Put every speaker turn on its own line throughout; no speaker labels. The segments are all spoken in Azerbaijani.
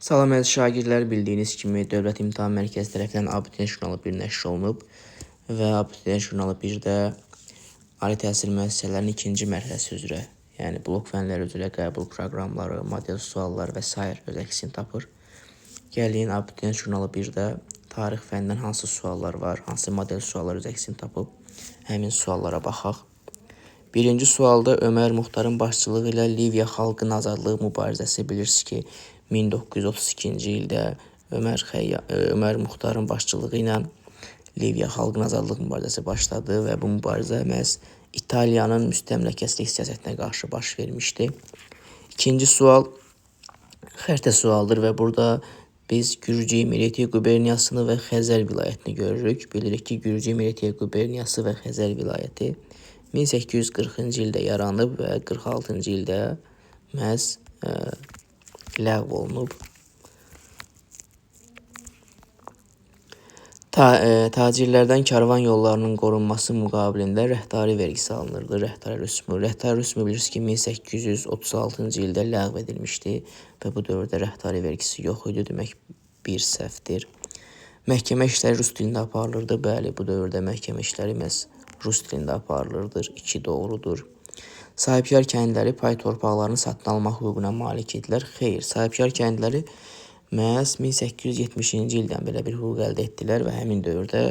Salam əziz şagirdlər, bildiyiniz kimi Dövlət İmtahan Mərkəzi tərəfindən abituriyent jurnalı 1 nəşr olunub və abituriyent jurnalı 1-də ali təhsil müəssisələrinin ikinci mərhələsi üzrə, yəni blok fənləri üzrə qəbul proqramları, model suallar və s. öz əksini tapır. Gəlin abituriyent jurnalı 1-də tarix fənindən hansı suallar var, hansı model suallar öz əksini tapıb, həmin suallara baxaq. Birinci sualda Ömər Muxtarın başçılığı ilə Liviya xalqının azadlığı mübarizəsi, bilirsiniz ki, 1932-ci ildə Ömər Muxtarın başçılığı ilə Liviya xalqının azadlıq mübarizəsi başladı və bu mübarizə məhz İtaliyanın müstəmləkəçilik siyasətinə qarşı baş vermişdi. İkinci sual xəritə sualdır və burada biz Gürcü Milliyeti quberniyasını və Xəzər vilayətini görürük. Bilirik ki, Gürcü Milliyeti quberniyası və Xəzər vilayəti 1840-cı ildə yaranıb və 46-cı ildə məhz ləğv olunub. Tacirlərdən karvan yollarının qorunması müqabilində rəhdari vergisi alınırdı, rəhdari rüsmu. Rəhdari rüsmu bilirsiniz ki, 1836-cı ildə ləğv edilmişdi və bu dövrdə rəhdari vergisi yox idi, demək bir səhvdir. Məhkəmə işləri rus dilində aparılırdı, bəli, bu dövrdə məhkəmə işləri məhz rus dilində aparılırdır, 2 doğrudur. Sahibkar kəndləri pay torpaqlarını satın almaq hüququna malik idilər. Xeyr, sahibkar kəndləri məhz 1870-ci ildən belə bir hüquq əldə etdilər və həmin dövrdə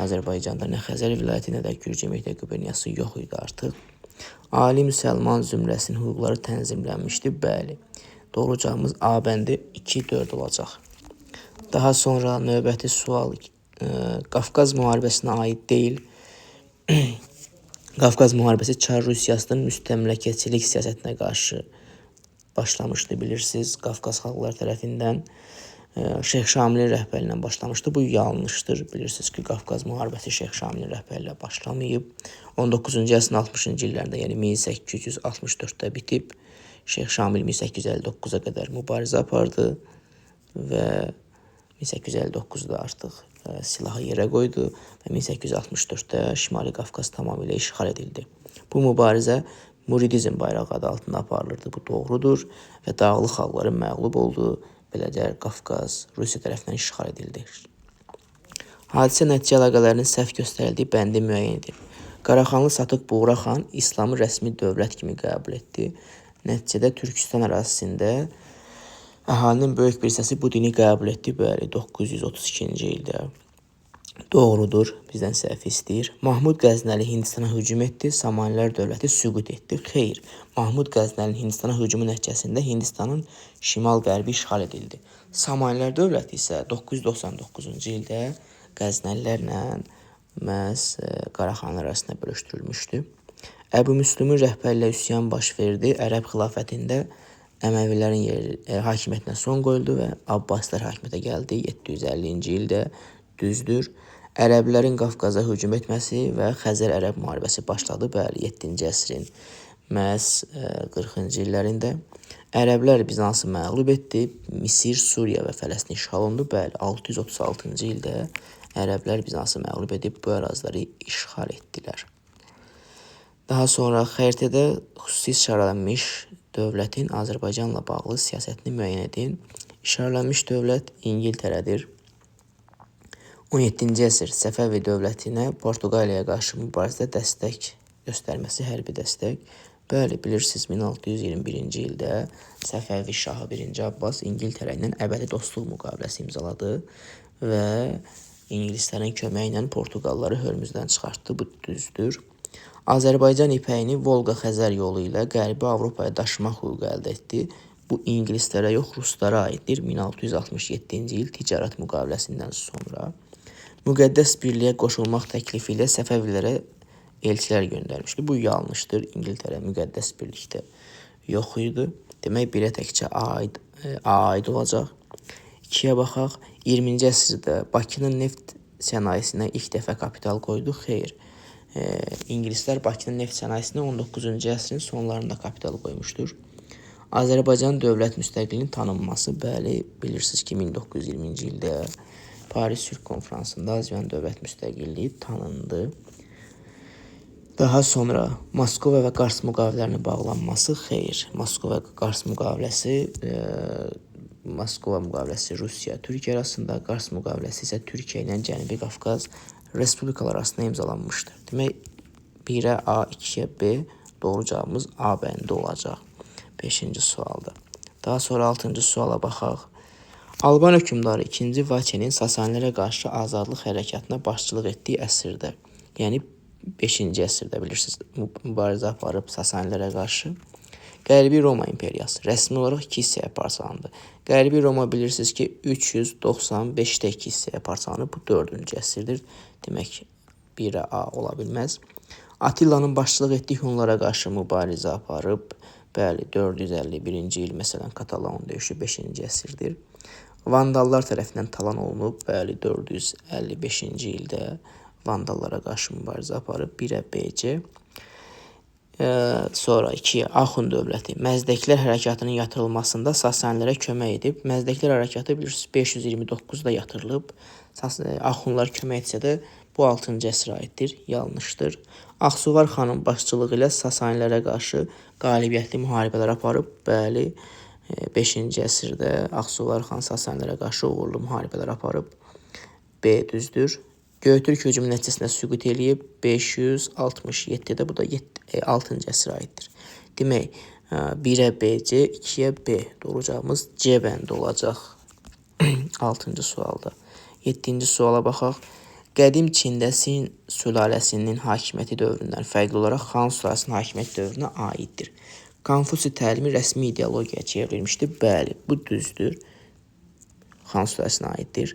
Azərbaycanda nə Xəzər vilayəti, nə də Gürcü Milliyeti quberniyası yox idi artıq. Ali müsəlman zümrəsinin hüquqları tənzimlənmişdi, bəli. Doğru cavabımız A bəndi 2-4 olacaq. Daha sonra növbəti sual Qafqaz müharibəsinə aid deyil. Qafqaz müharibəsi Çar Rusiyasının müstəmləkəçilik siyasətinə qarşı başlamışdı, bilirsiniz. Qafqaz xalqları tərəfindən Şeyx Şamilin rəhbərliyi ilə başlamışdı. Bu yanlışdır. Bilirsiniz ki, Qafqaz müharibəsi Şeyx Şamilin rəhbərliyi ilə başlamayıb. 19-cu əsrin 60-cı illərində, yəni 1864-də bitib. Şeyx Şamil 1859-a qədər mübarizə apardı və 1859-da artıq silahı yerə qoydu və 1864-də Şimali Qafqaz tamamilə işğal edildi. Bu mübarizə Muridizm bayrağı adı altında aparılırdı, bu doğrudur və dağlıq xalqların məğlub oldu, beləcə Qafqaz Rusiya tərəfindən işğal edildi. Hadisə nəticə əlaqələrinin səhv göstərildiyi bəndi müəyyən edin. Qaraxanlı Satıq Buğra xan İslamı rəsmi dövlət kimi qəbul etdi. Nəticədə Türkistan ərazisində əhalinin böyük bir hissəsi bu dini qəbul etdi, bəli, 932-ci ildə. Doğrudur, bizdən səhv istəyir. Mahmud Qəznəli Hindistana hücum etdi, Samanilər dövləti süqut etdi. Xeyr, Mahmud Qəznəlinin Hindistana hücumu nəticəsində Hindistanın şimal-qərbi işğal edildi. Samanilər dövləti isə 999-cu ildə Qəznəlilərlə məhz Qaraxanlar arasında bölüşdürülmüşdü. Əbu Müslümün rəhbərliyi üsyan baş verdi. Ərəb xilafətində Əməvilərin hakimiyyətinə son qoyuldu və Abbasilər hakimiyyətə gəldi 750-ci ildə, düzdür. Ərəblərin Qafqaza hücum etməsi və Xəzər-Ərəb müharibəsi başladı, bəli, 7-ci əsrin məhz 40-cı illərində. Ərəblər Bizansı məğlub etdi, Misir, Suriya və Fələstin işğal olundu, bəli, 636-cı ildə Ərəblər Bizansı məğlub edib bu əraziləri işğal etdilər. Daha sonra xəritədə xüsusi işarələnmiş dövlətin Azərbaycanla bağlı siyasətini müəyyən edin. İşarələnmiş dövlət İngiltərədir. 17-ci əsr Səfəvi dövlətinə Portuqaliyaya qarşı mübarizədə dəstək göstərməsi, hərbi dəstək. Bəli, bilirsiniz, 1621-ci ildə Səfəvi şahı 1-ci Abbas İngiltərə ilə əbədi dostluq müqaviləsi imzaladı və ingilislərin köməyi ilə Portuqalları Hörmüzdən çıxartdı, bu düzdür. Azərbaycan ipəyini Volqa-Xəzər yolu ilə Qərbi Avropaya daşımaq hüququ əldə etdi. Bu ingilislərə yox, ruslara aiddir. 1667-ci il ticarət müqaviləsindən sonra müqəddəs birliyə qoşulmaq təklifi ilə Səfəvilərə elçilər göndərmişdi. Bu yanlışdır. İngiltərə müqəddəs birlikdə yox idi. Demək, birə təkcə aid olacaq. 2-yə baxaq. 20-ci əsrdə Bakının neft sənayesinə ilk dəfə kapital qoydu. Xeyr. İngilislər Bakının neft sənayesinə 19-cu əsrin sonlarında kapital qoymuşdur. Azərbaycan dövlət müstəqilliyinin tanınması, bəli, bilirsiniz ki, 1920-ci ildə Paris Sülh Konfransında Azərbaycan dövlət müstəqilliyi tanındı. Daha sonra Moskova və Qars müqavilələrinin bağlanması, xeyr. Moskova və Qars müqaviləsi Moskva müqaviləsi Rusiya, Türkiyə arasında, Qars müqaviləsi isə Türkiyə ilə Cənubi Qafqaz Respublikaları arasında imzalanmışdır. Demək, 1-ə A, 2-yə B, doğru cavabımız A bəndi olacaq 5-ci sualda. Daha sonra 6-cı suala baxaq. Alban hökmdarı 2-ci Vaçenin Sasanilərə qarşı azadlıq hərəkatına başçılıq etdiyi əsrdə, yəni 5-ci əsrdə bilirsiniz, mübarizə aparıb Sasanilərə qarşı. Qərbi Roma imperiyası rəsmi olaraq 2 hissəyə parçalandı. Qərbi Roma bilirsiniz ki, 395-də 2 hissəyə parçalanıb. Bu 4-cü əsrdir. Demək, 1-ə A ola bilməz. Attilanın başçılıq etdiyi Hunlara qarşı mübarizə aparıb. Bəli, 451-ci il, məsələn, Katalon döyüşü 5-ci əsrdir. Vandallar tərəfindən talan olunub. Bəli, 455-ci ildə Vandallara qarşı mübarizə aparıb. 1-ə BC. Sonra 2-yə Axun dövləti Məzdəklər hərəkatının yatırılmasında Sasanilərə kömək edib. Məzdəklər hərəkatı bilirsiniz 529-da yatırılıb. Axunlar kömək etsə də bu 6-cı əsrə aiddir, yanlışdır. Axsuvar xanın başçılığı ilə Sasanilərə qarşı qalibiyyətli müharibələr aparıb. Bəli, 5-ci əsrdə Axsuvar xan Sasanilərə qarşı uğurlu müharibələr aparıb. B düzdür. Göytürk hücumu nəticəsində süqut eləyib 567-də, bu da 6-cı əsrə aiddir. Demək, 1-ə BC, 2-yə B. Doğru cavabımız C bəndi olacaq 6-cı sualda. 7-ci suala baxaq. Qədim Çində Sin sülaləsinin hakimiyyəti dövründən fərqli olaraq Xan sülaləsinin hakimiyyəti dövrünə aiddir. Konfutsi təlimi rəsmi ideologiyaya çevrilmişdir. Bəli, bu düzdür. Xan sülaləsinə aiddir.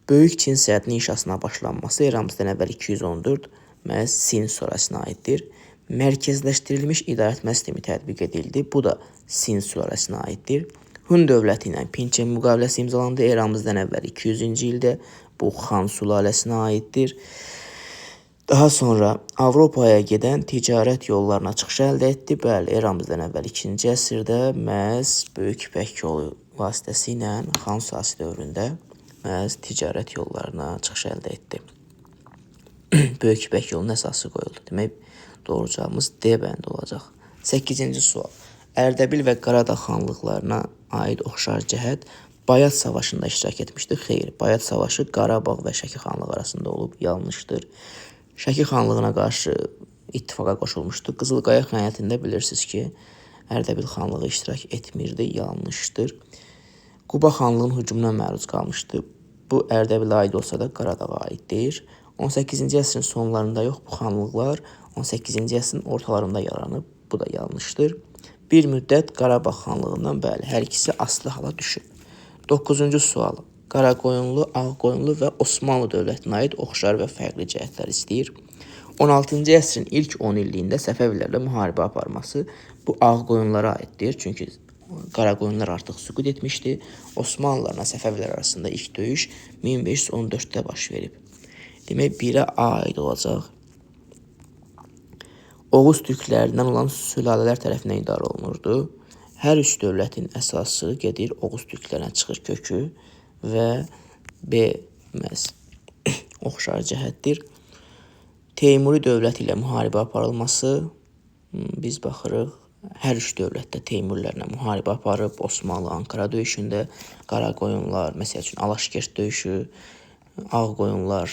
Böyük Çin səhhətinin inşasına başlanması eramızdan əvvəl 214 məhz Sin sülaləsinə aiddir. Mərkəzləşdirilmiş idarəetmə sistemi tətbiq edildi. Bu da Sin sülaləsinə aiddir. Hun dövləti ilə Pinçen müqaviləsi imzalandı eramızdan əvvəl 200-cü ildə. Bu Xan sülaləsinə aiddir. Daha sonra Avropaya gedən ticarət yollarına çıxış əldə etdi. Bəli, eramızdan əvvəl 2-ci əsrdə məhz Böyük İpək yolu vasitəsilə Xan sülaləsi dövründə məhz ticarət yollarına çıxış əldə etdi. Böyük İpək yolunun əsası qoyuldu. Demək, doğru cavabımız D bəndi olacaq. 8-ci sual. Ərdəbil və Qaradağ xanlıqlarına aid oxşar cəhət Bayat savaşında iştirak etmişdir. Xeyr, Bayat savaşı Qarabağ və Şəki xanlığı arasında olub, yanlışdır. Şəki xanlığına qarşı ittifaqa qoşulmuşdu. Qızılqaya xəyanətində bilirsiniz ki, Ərdəbil xanlığı iştirak etmirdi, yanlışdır. Quba xanlığının hücumuna məruz qalmışdı. Bu Ərdəbilə aid olsa da Qaradağa aiddir. 18-ci əsrin sonlarında yox, bu xanlıqlar 18-ci əsrin ortalarında yaranıb. Bu da yanlışdır. Bir müddət Qarabağ xanlığından bəli, hər ikisi asılı hala düşüb. 9-cu sual. Qaraqoyunlu, Ağqoyunlu və Osmanlı dövlətinə aid oxşar və fərqli cəhətlər istəyir. 16-cı əsrin ilk 10 illiyində Səfəvilərlə müharibə aparması bu Ağqoyunlara aiddir. Çünki Qaraqoyunlar artıq süqut etmişdi. Osmanlılarla Səfəvilər arasında ilk döyüş 1514-də baş verib. Demək, 1-ə A aid olacaq. Oğuz türklərindən olan sülalələr tərəfindən idarə olunurdu. Hər üç dövlətin əsası gedir Oğuz türklərinə çıxır kökü və B məhz oxşar cəhətdir. Teymuri dövləti ilə müharibə aparılması, biz baxırıq, hər üç dövlətdə Teymurilərlə müharibə aparıb, Osmanlı Ankara döyüşündə, Qaraqoyunlar, məsəl üçün Alaşkert döyüşü, Ağqoyunlar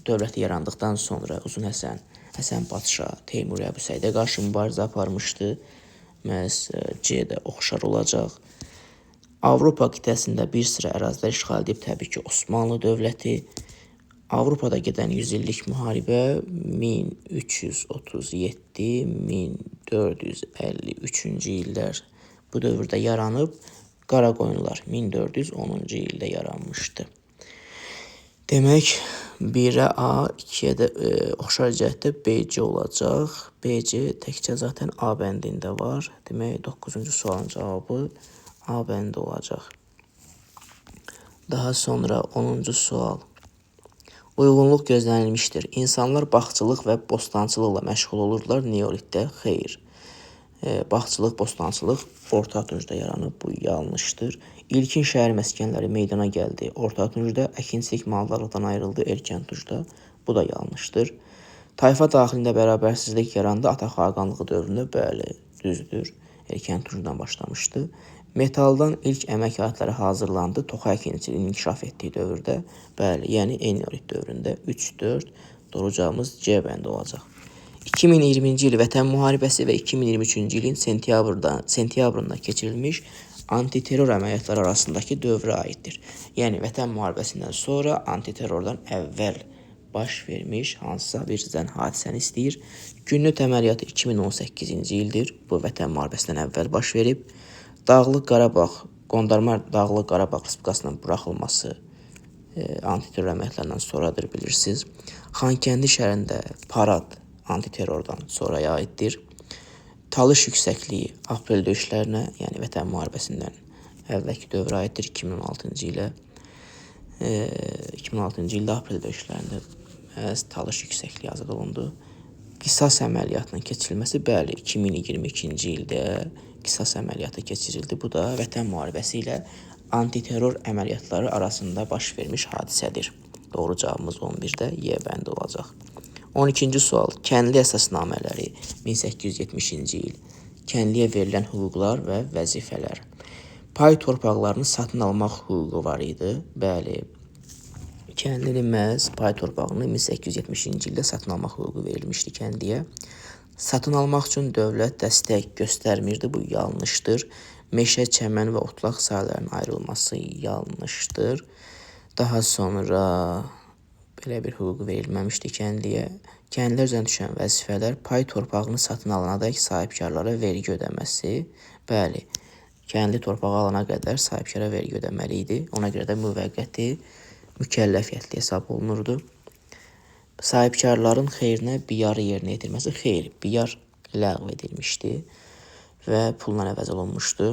dövləti yarandıqdan sonra Uzun Həsən, Həsən Padşah, Teymuri Əbu Səidə qarşı mübarizə aparmışdı. Məhz C-də oxşar olacaq. Avropa qitəsində bir sıra ərazilər işğal edib təbii ki, Osmanlı dövləti. Avropada gedən 100 illik müharibə 1337-1453-cü illər bu dövrdə yaranıb. Qaraqoyunlar 1410-cu ildə yaranmışdı. Demək, 1-ə A, 2-yə də oxşar cəhətdə BC olacaq. BC təkcə zaten A bəndində var. Demək, 9-cu sualın cavabı A bəndi olacaq. Daha sonra 10-cu sual. Uyğunluq gözlənilmişdir. İnsanlar bağçılıq və bostançılıqla məşğul olurlar neolitdə. Xeyr. Bağçılıq, bostançılıq Orta Tuncda yaranıb. Bu yanlışdır. İlkin şəhər məskənləri meydana gəldi. Orta Tuncda əkinçilik maldarlıqdan ayrıldı Erkən Tuncda. Bu da yanlışdır. Tayfa daxilində bərabərsizlik yarandı Ata xaqanlığı dövründə. Bəli, düzdür. Erkən Tuncdan başlamışdı. Metaldan ilk əmək alətləri hazırlandı toxa əkinçiliyinin inkişaf etdiyi dövrdə. Bəli, yəni eneolit dövründə 3-4 doğru cavabımız C bəndi olacaq. 2020-ci il Vətən müharibəsi və 2023-cü ilin sentyabrında keçirilmiş antiterror əməliyyatları arasındakı dövrə aiddir. Yəni Vətən müharibəsindən sonra antiterrordan əvvəl baş vermiş hansısa bir hadisəni istəyir. Günnüt əməliyyatı 2018-ci ildir. Bu Vətən müharibəsindən əvvəl baş verib. Dağlıq Qarabağ, qondarma Dağlıq Qarabağ Respublikasının buraxılması antiterror əməliyyatlarından sonradır bilirsiniz. Xankəndi şəhərində parad antiterrordan sonraya aiddir. Talış yüksəkliyi aprel döyüşlərinə, yəni Vətən müharibəsindən əvvəlki dövrə aiddir 2016-cı ilə. 2016-cı ildə aprel döyüşlərində Talış yüksəkliyi azad olundu. Qisas əməliyyatının keçirilməsi, bəli, 2022-ci ildə qisas əməliyyatı keçirildi. Bu da Vətən müharibəsi ilə antiterror əməliyyatları arasında baş vermiş hadisədir. Doğru cavabımız 11-də Y bəndi olacaq. 12-ci sual. Kəndli əsasnamələri 1870-ci il. Kəndliyə verilən hüquqlar və vəzifələr. Pay torpaqlarını satın almaq hüququ var idi. Bəli, kəndlinin məhz pay torpağını 1870-ci ildə satın almaq hüququ verilmişdi kəndliyə. Satın almaq üçün dövlət dəstək göstərmirdi, bu yanlışdır. Meşə, çəmən və otlaq sahələrinin ayrılması yanlışdır. Daha sonra belə bir hüquq verilməmişdi kəndliyə. Kəndlər üzrə düşən vəzifələr pay torpağını satın alanadək sahibkarlara vergi ödəməsi. Bəli, kəndli torpağı alana qədər sahibkara vergi ödəməli idi. Ona görə də müvəqqəti mükəlləfiyyətli hesab olunurdu. Sahibkarların xeyrinə biyarı yerinə yetirməsi. Xeyr, biyar ləğv edilmişdi və pulla əvəz olunmuşdu.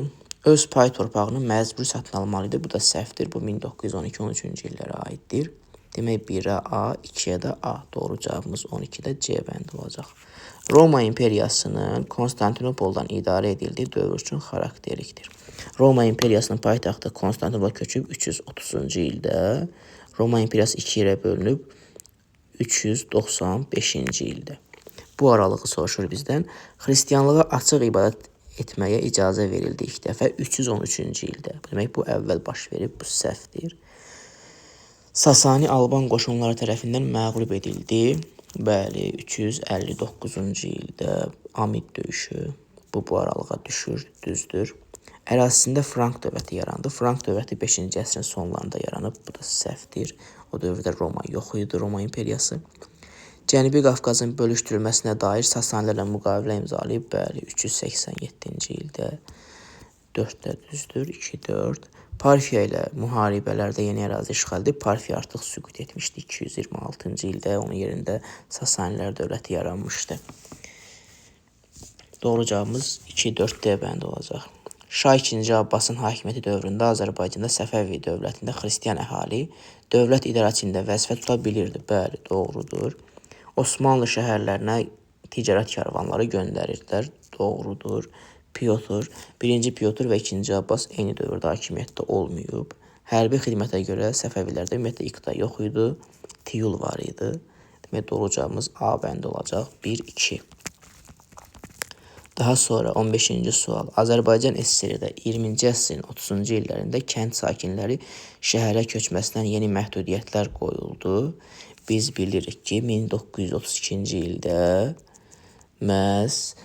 Öz pay torpağını məcburi satın almalı idi. Bu da səhvdir. Bu 1912-13-cü illərə aiddir. Demək 1-ə A, 2-yə də A. Doğru cavabımız 12-də C bəndi olacaq. Roma imperiyasının Konstantinopoldan idarə edildiyi dövr üçün xarakterlikdir. Roma imperiyasının paytaxtı Konstantinopola köçüb 330-cu ildə. Roma imperiyası 2 yerə bölünüb 395-ci ildə. Bu aralığı soruşur bizdən. Xristianlığa açıq ibadət etməyə icazə verildi ilk dəfə 313-cü ildə. Demək, bu əvvəl baş verib, bu səhvdir. Sasani Alban qoşunları tərəfindən məğlub edildi. Bəli, 359-cu ildə Amid döyüşü. Bu aralığa düşür, düzdür. Ərazisində Frank dövləti yarandı. Frank dövləti 5-ci əsrin sonlarında yaranıb. Bu da səhvdir. O dövrdə Roma yox idi, Roma imperiyası. Cənubi Qafqazın bölüşdürülməsinə dair Sasanilərlə müqavilə imzalayıb. Bəli, 387-ci ildə 4-də düzdür, 2-4. Parfiya ilə müharibələrdə yeni ərazi işğal edib. Parfiya artıq süqut etmişdi 226-cı ildə. Onun yerində Sasanilər dövləti yaranmışdı. Doğru cavabımız 2-4D bəndi olacaq. Şah II. Abbasın hakimiyyəti dövründə Azərbaycanda Səfəvi dövlətində xristian əhali dövlət idarəçiliyində vəzifə tuta bilirdi. Bəli, doğrudur. Osmanlı şəhərlərinə ticarət karvanları göndərirdilər. Doğrudur. Pyotr, 1-ci Pyotr və 2-ci Abbas eyni dövrdə hakimiyyətdə olmayıb. Hərbi xidmətə görə Səfəvilərdə ümumiyyətlə iqta yox idi. Tiyul var idi. Demək, doğru cavabımız A bəndi olacaq. 1-2. Daha sonra 15-ci sual. Azərbaycan SSR-də 20-ci əsrin 30-cu illərində kənd sakinləri şəhərə köçməsindən yeni məhdudiyyətlər qoyuldu. Biz bilirik ki, 1932-ci ildə məhz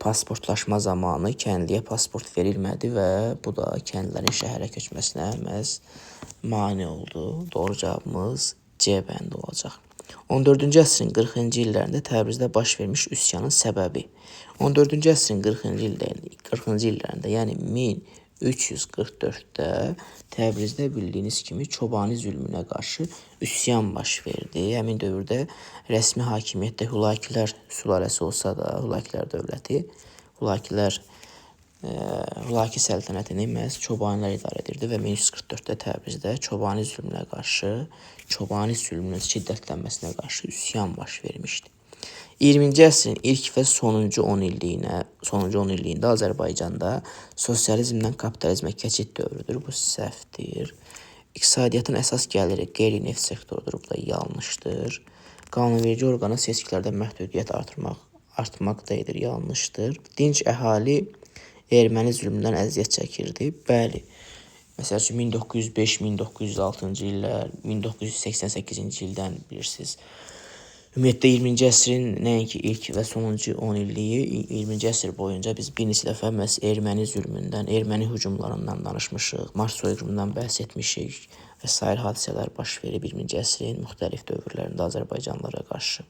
pasportlaşma zamanı kəndliyə pasport verilmədi və bu da kəndlərin şəhərə köçməsinə məhz mane oldu. Doğru cavabımız C bəndi olacaq. 14-cü əsrin 40-cı illərində Təbrizdə baş vermiş üsyanın səbəbi. 14-cü əsrin 40-cı illərində, yəni 1344-də Təbrizdə bildiyiniz kimi Çobani zülmünə qarşı üsyan baş verdi. Həmin dövrdə rəsmi hakimiyyətdə Hulakilər sülaləsi olsa da, Hulakilər dövləti, Hulaki səltənətini məhz Çobanilər idarə edirdi və 1344-də Təbrizdə Çobani zülmünə qarşı, Çobani zülmünün şiddətlənməsinə qarşı üsyan baş vermişdi. 20-ci əsrin ilk və sonuncu 10 illiyində Azərbaycanda sosializmdən kapitalizmə keçid dövrüdür. Bu səhvdir. İqtisadiyyatın əsas gəliri qeyri-neft sektorudur. Bu da yanlışdır. Qanunverici orqana seçkilərdə məhdudiyyət artmaqda edir. Yanlışdır. Dinc əhali erməni zülmündən əziyyət çəkirdi. Bəli. Məsəl üçün 1905-1906-cı illər, 1988-ci ildən bilirsiniz. Ümumiyyətlə 20-ci əsrin nəinki ilk və sonuncu 10 illiyi, 20-ci əsr boyunca biz bir neçə dəfə məhz erməni zülmündən, erməni hücumlarından danışmışıq, Mars soyqırımından bəhs etmişik və sair hadisələr baş verib 20-ci əsrin müxtəlif dövrlərində Azərbaycanlılara qarşı.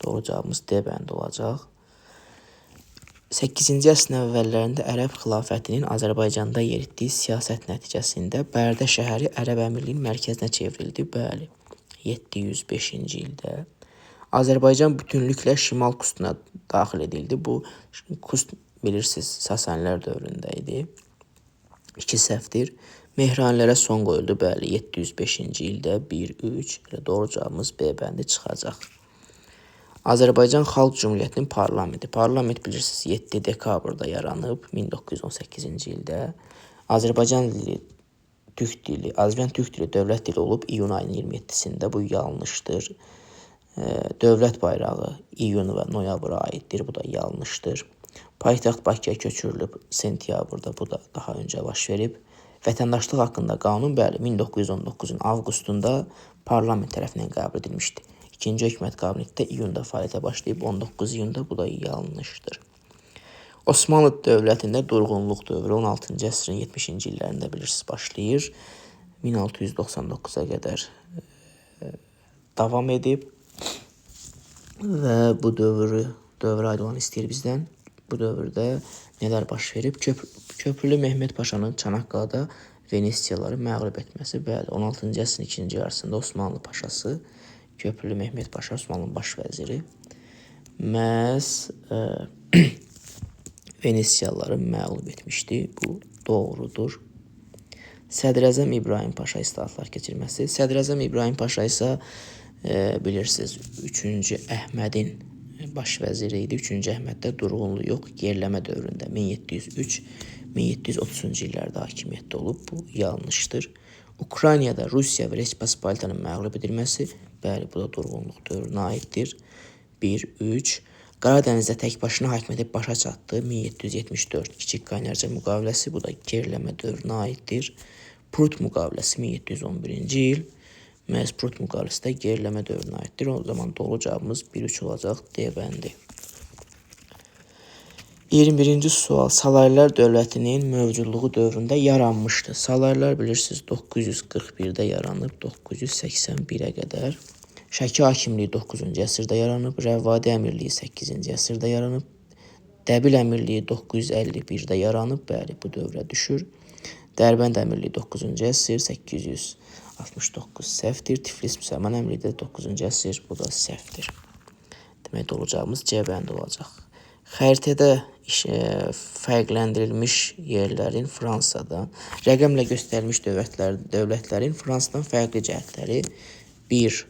Doğru cavabımız D bəndi olacaq. 8-ci əsrin əvvəllərində Ərəb xilafətinin Azərbaycanda yeritdiyi siyasət nəticəsində Bərdə şəhəri Ərəb Əmirliyinin mərkəzinə çevrildi. Bəli, 705-ci ildə. Azərbaycan bütünlüklə Şimal Kustuna daxil edildi. Bu Kust bilirsiniz Sasanilər dövründə idi. 2 səhvdir. Mehranilərə son qoyuldu. Bəli, 705-ci ildə 1-3. Doğru cavabımız B bəndi çıxacaq. Azərbaycan Xalq Cümhuriyyətinin parlamenti. Parlament bilirsiniz 7 dekabrda yaranıb 1918-ci ildə. Azərbaycan türk dili dövlət dili olub iyun ayının 27-sində. Bu yanlışdır. Dövlət bayrağı iyun və noyabra aiddir. Bu da yanlışdır. Paytaxt Bakıya köçürülüb sentyabrda. Bu da daha öncə baş verib. Vətəndaşlıq haqqında qanun bəli 1919-un avqustunda parlament tərəfindən qəbul edilmişdi. İkinci hökumət kabinetdə iyunda fəaliyyətə başlayıb 19 iyunda. Bu da yanlışdır. Osmanlı dövlətində durğunluq dövrü 16-cı əsrin 70-ci illərində bilirsiniz başlayır. 1699-a qədər davam edib. Və bu dövrə aid olan istəyir bizdən. Bu dövrdə nələr baş verib? Köprülü Mehmet Paşanın Çanaqqalada Venesiyaları məğlub etməsi. Bəli, 16-cı əsrin ikinci yarısında Osmanlı Paşası, Köprülü Mehmet Paşa, Osmanlının baş vəziri məhz Venesiyalıları məğlub etmişdi. Bu doğrudur. Sədrəzəm İbrahim Paşa islahatlar keçirməsi. Sədrəzəm İbrahim Paşa isə bilirsiniz 3-cü Əhmədin baş vəziri idi. 3-cü Əhməddə durğunluq yox, geriləmə dövründə 1703-1730-cu illərdə hakimiyyətdə olub. Bu yanlışdır. Ukraynada Rusiya və Respospolitanın məğlub edilməsi. Bəli, bu da durğunluq dövrünə aiddir. 1-3. Qaradənizdə tək başına hakimiyyəti başa çatdı. 1774 Kiçik Qaynarca müqaviləsi. Bu da geriləmə dövrünə aiddir. Prut müqaviləsi 1711-ci il. Məhz Prut müqaviləsi də geriləmə dövrünə aiddir. O zaman doğru cavabımız 1-3 olacaq. D bəndi. 21-ci sual. Salarilər dövlətinin mövcudluğu dövründə yaranmışdı. Salarilər bilirsiniz 941-də yaranıb 981-ə qədər. Şəki hakimliyi 9-cu əsrdə yaranıb. Rəvvadi əmirliyi 8-ci əsrdə yaranıb. Dəbil əmirliyi 951-də yaranıb. Bəli, bu dövrə düşür. Dərbənd əmirliyi 9-cu əsr 869 səhvdir. Tiflis Müsəlman əmirliyi də 9-cu əsr. Bu da səhvdir. Demək doğru cavabımız C bəndi olacaq. Xəritədə fərqləndirilmiş yerlərin Fransada rəqəmlə göstərilmiş dövlətlərin Fransadan fərqli cəhətləri 1.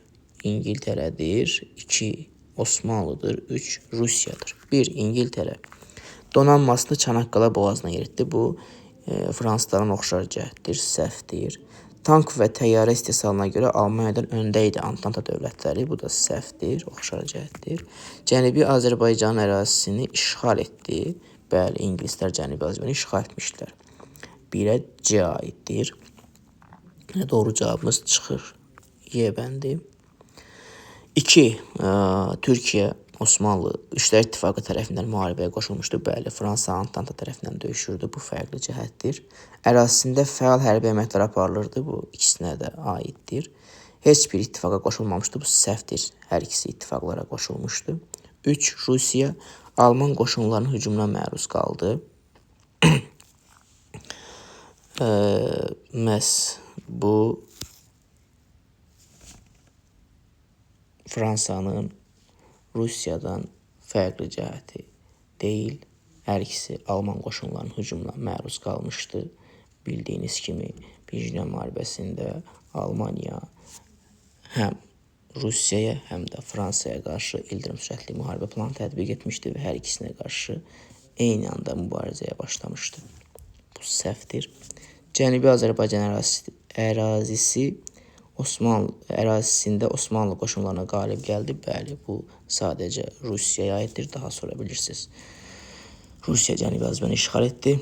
İngiltərədir, 2. Osmanlıdır, 3. Rusiyadır. 1. İngiltərə donanmasını Çanaqqala boğazına yeritdi. Bu fransızların oxşar cəhətdir, səhvdir. Tank və təyyarə istehsalına görə Almaniyadan öndə idi Antanta dövlətləri. Bu da səhvdir, oxşar cəhətdir. Cənubi Azərbaycanın ərazisini işğal etdi. Bəli, ingilislər Cənubi Azərbaycanı işğal etmişdilər. 1-ə C aiddir. Doğru cavabımız çıxır. Y bəndi. 2. Türkiyə Osmanlı İşlər İttifaqı tərəfindən müharibəyə qoşulmuşdu. Bəli, Fransa Antanta tərəfindən döyüşürdü. Bu fərqli cəhətdir. Ərazisində fəal hərbi əməliyyatlar aparılırdı. Bu ikisinə də aiddir. Heç bir ittifaqa qoşulmamışdı. Bu səhvdir. Hər ikisi ittifaqlara qoşulmuşdu. 3. Rusiya Alman qoşunlarının hücumuna məruz qaldı. Məhz bu Fransanın Rusiyadan fərqli cəhəti deyil. Hər ikisi Alman qoşunlarının hücumuna məruz qalmışdı. Bildiyiniz kimi, Birinci Dünya müharibəsində Almaniya həm Rusiyaya, həm də Fransaya qarşı ildırım sürətli müharibə planı tətbiq etmişdi və hər ikisinə qarşı eyni anda mübarizəyə başlamışdı. Bu səhvdir. Cənubi Azərbaycan ərazisində Osmanlı qoşunlarına qalib gəldi. Bəli, bu sadəcə Rusiyaya aiddir. Daha sonra bilirsiniz, Rusiya Cənubi Azərbaycanı işğal etdi.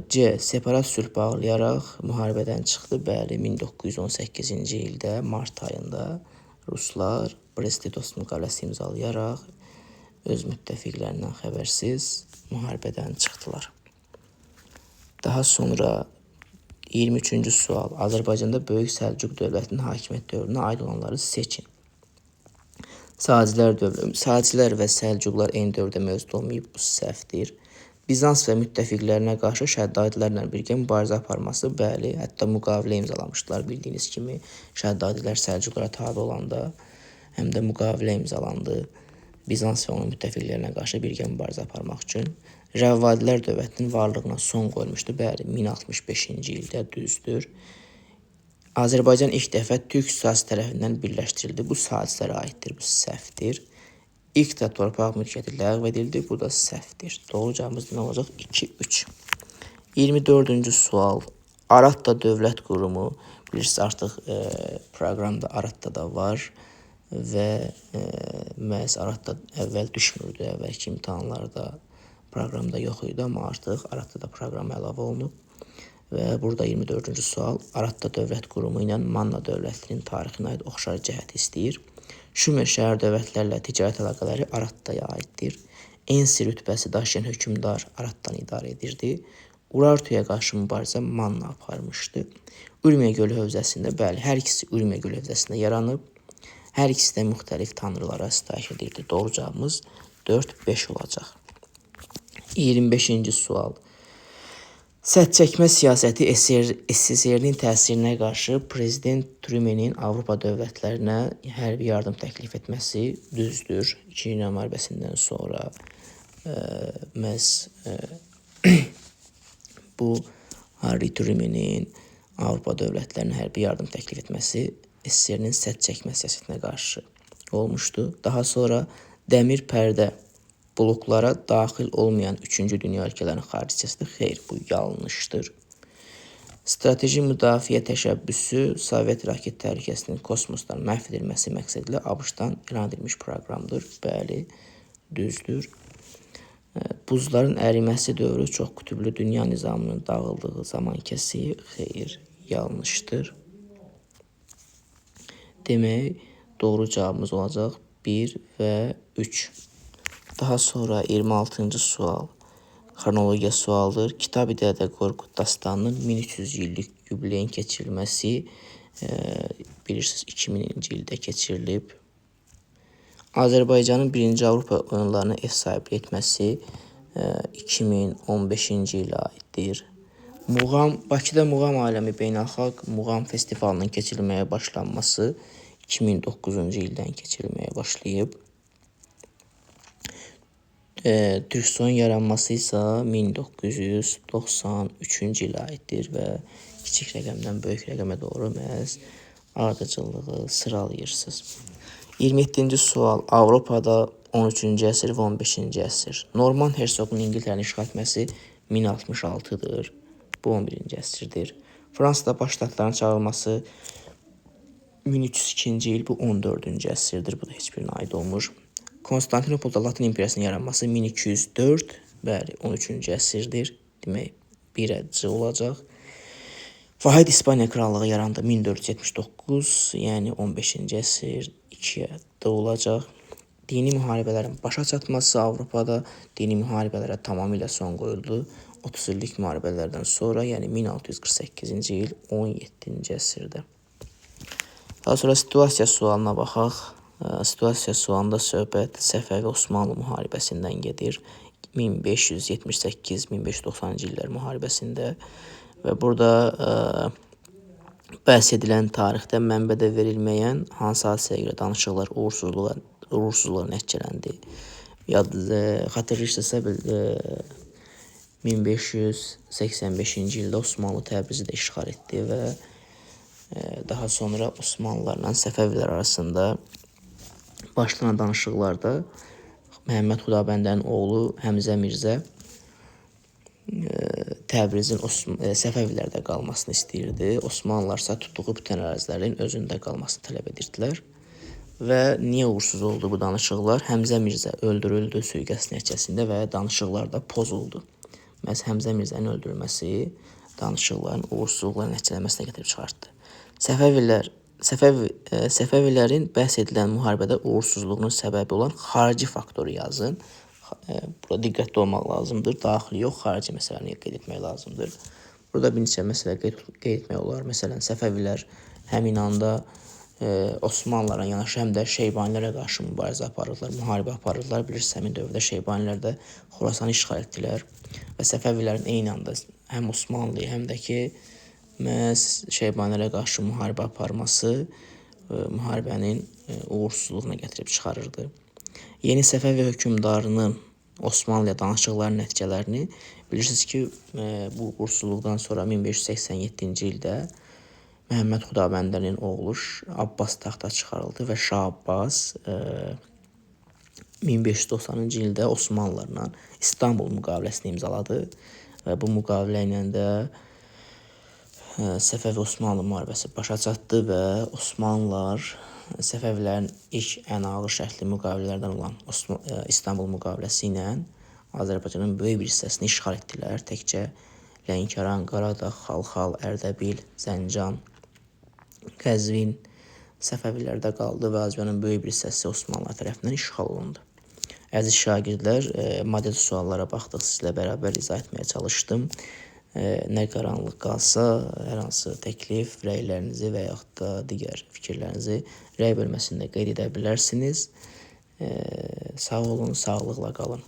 C. Separat sülh bağlayaraq müharibədən çıxdı. Bəli, 1918-ci ildə mart ayında ruslar Brest-Litovsk müqaviləsi imzalayaraq öz müttəfiqlərindən xəbərsiz müharibədən çıxdılar. Daha sonra 23-cü sual. Azərbaycanda Böyük Səlcuq dövlətinin hakimiyyət dövrünə aid olanları seçin. Sacilər və Səlcuqlar eyni dövrdə mövcud olmayıb, bu səhvdir. Bizans və müttəfiqlərinə qarşı Şəddadilərlə birgə mübarizə aparması, bəli, hətta müqavilə imzalamışdılar. Bildiyiniz kimi Şəddadilər Səlcuqlara tabe olanda həm də müqavilə imzalandı. Bizans və onun müttəfiqlərinə qarşı birgə mübarizə aparmaq üçün. Rəvvadilər dövlətinin varlığına son qoymuşdu. Bəli, 1065-ci ildə düzdür. Azərbaycan ilk dəfə türk siyasi tərəfindən birləşdirildi. Bu sacizlərə aiddir, bu səhvdir. İlk də torpaq mülkiyyəti ləğv edildi, bu da səhvdir. Doğru cavabımız nə olacaq? 2-3. 24-cü sual. Aratda dövlət qurumu, bilirsiniz artıq proqramda Aratda da var və məhz Aratda əvvəl düşmürdü, əvvəlki imtahanlarda proqramda yox idi, amma artıq Aratda da proqram əlavə olunub. Və burada 24-cü sual, Aratda dövlət qurumu ilə Manna dövlətinin tarixinə aid oxşar cəhət istəyir. Şumer şəhər dövlətlərlə ticarət əlaqələri Arattaya aiddir. Ensi rütbəsi daşıyan hökmdar Aratdan idarə edirdi. Urartuya qarşı mübarizə Manna aparmışdı. Ürmiya gölü hövzəsində, bəli, hər ikisi Ürmiya gölü hövzəsində yaranıb. Hər ikisi də müxtəlif tanrılara sitayiş edirdi. Doğru cavabımız 4-5 olacaq. 25-ci sual. Sədd çəkmə siyasəti SSR-nin təsirinə qarşı Prezident Trümenin Avropa dövlətlərinə hərbi yardım təklif etməsi düzdür. İkinci Dünya müharibəsindən sonra məhz bu Harry Trümenin Avropa dövlətlərinə hərbi yardım təklif etməsi SSR-nin sədd çəkmə siyasətinə qarşı olmuşdu. Daha sonra dəmir pərdə bloklara daxil olmayan 3-cü dünya ölkələrinin xariciyəsidir. Xeyr, bu yanlışdır. Strateji müdafiə təşəbbüsü Sovet raket təhlükəsinin kosmosdan məhv edilməsi məqsədilə ABŞ-dan elan edilmiş proqramdır. Bəli, düzdür. Buzların əriməsi dövrü çox qütüblü dünya nizamının dağıldığı zaman kəsiyi. Xeyr, yanlışdır. Demək, doğru cavabımız olacaq 1 və 3. Daha sonra 26-cı sual, xronologiya sualdır. Kitab-ı Dədə Qorqud dastanının 1300 illik yubileyin keçirilməsi, bilirsiniz, 2000-ci ildə keçirilib. Azərbaycanın 1-ci Avropa oyunlarına ev sahibliyi etməsi 2015-ci ilə aiddir. Bakıda Muğam Aləmi Beynəlxalq Muğam Festivalının keçirilməyə başlanması 2009-cu ildən keçirilməyə başlayıb. Türksoyun yaranması isə 1993-cü ilə aiddir və kiçik rəqəmdən böyük rəqəmə doğru məhz ardıcıllığı sıralayırsınız. 27-ci sual. Avropada 13-cü əsr və 15-ci əsr. Norman Hersoqun İngiltərəni işğal etməsi 1066-dır. Bu 11-ci əsrdir. Fransada baş ştatların çağırılması 1302-ci il, bu 14-cü əsrdir. Bu da heç birinə aid olmur. Konstantinopolda Latin İmperiyasının yaranması 1204, bəli, 13-cü əsrdir. Demək, 1-ə C olacaq. Vahid İspaniya Krallığı yarandı 1479, yəni 15-ci əsr, 2-ə D olacaq. Dini müharibələrin başa çatması Avropada dini müharibələrə tamamilə son qoyuldu. 30 illik müharibələrdən sonra, yəni 1648-ci il, 17-ci əsrdə. Daha sonra situasiya sualına baxaq. Situasiya sualında söhbət Səfəvi Osmanlı müharibəsindən gedir. 1578-1590-cı illər müharibəsində və burada bəhs edilən tarixdə mənbədə verilməyən hansı hadisəyə görə danışıqlar uğursuzluğa nəticələndi. Xatırlayırsınızsa 1585-ci ildə Osmanlı Təbrizi də işğal etdi və daha sonra Osmanlılarla Səfəvilər arasında başlanan danışıqlarda Məhəmməd Xudabəndənin oğlu Həmzə Mirzə Təbrizin Səfəvilərdə qalmasını istəyirdi. Osmanlılarsa tutduğu bütün ərazilərin özündə qalmasını tələb edirdilər. Və niyə uğursuz oldu bu danışıqlar? Həmzə Mirzə öldürüldü sui-qəsd nəticəsində və danışıqlar da pozuldu. Məhz Həmzə Mirzənin öldürülməsi danışıqların uğursuzluqla nəticələnməsinə gətirib çıxartdı. Səfəvilərin bəhs edilən müharibədə uğursuzluğunun səbəbi olan xarici faktoru yazın. Burada diqqətli olmaq lazımdır. Daxili yox, xarici məsələni qeyd etmək lazımdır. Burada bir neçə məsələ qeyd etmək olar. Məsələn, Səfəvilər həmin anda Osmanlılara yanaşı həm də Şeybanilərə qarşı mübarizə aparırdılar, müharibə aparırdılar. Bilirsiniz, həmin dövrdə Şeybanilər də Xorasanı işğal etdilər və Səfəvilərin eyni anda həm Osmanlıya, həm də ki, məhz Şeybanilərə qarşı müharibə aparması müharibənin uğursuzluğuna gətirib çıxarırdı. Yeni Səfəvi hökmdarının Osmanlıya danışıqların nəticələrini bilirsiniz ki, bu uğursuzluqdan sonra 1587-ci ildə Məhəmməd Xudabəndənin oğlu Abbas taxta çıxarıldı və Şah Abbas 1590-cı ildə Osmanlılarla İstanbul müqaviləsini imzaladı və bu müqavilə ilə də Səfəvi-Osmanlı müharibəsi başa çatdı və Osmanlılar Səfəvilərin ilk ən ağır şərtli müqavilələrdən olan İstanbul müqaviləsi ilə Azərbaycanın böyük bir hissəsini işğal etdilər. Təkcə Lənkəran, Qaradağ, Xalxal, Ərdəbil, Zəncan, Qəzvin Səfəvilərdə qaldı və Azərbaycanın böyük bir hissəsi Osmanlılar tərəfindən işğal olundu. Əziz şagirdlər, model suallara baxdıq, sizlə bərabər izah etməyə çalışdım. Nə qaranlıq qalsa, hər hansı təklif, rəylərinizi və yaxud da digər fikirlərinizi rəy bölməsində qeyd edə bilərsiniz. Sağ olun, sağlıqla qalın.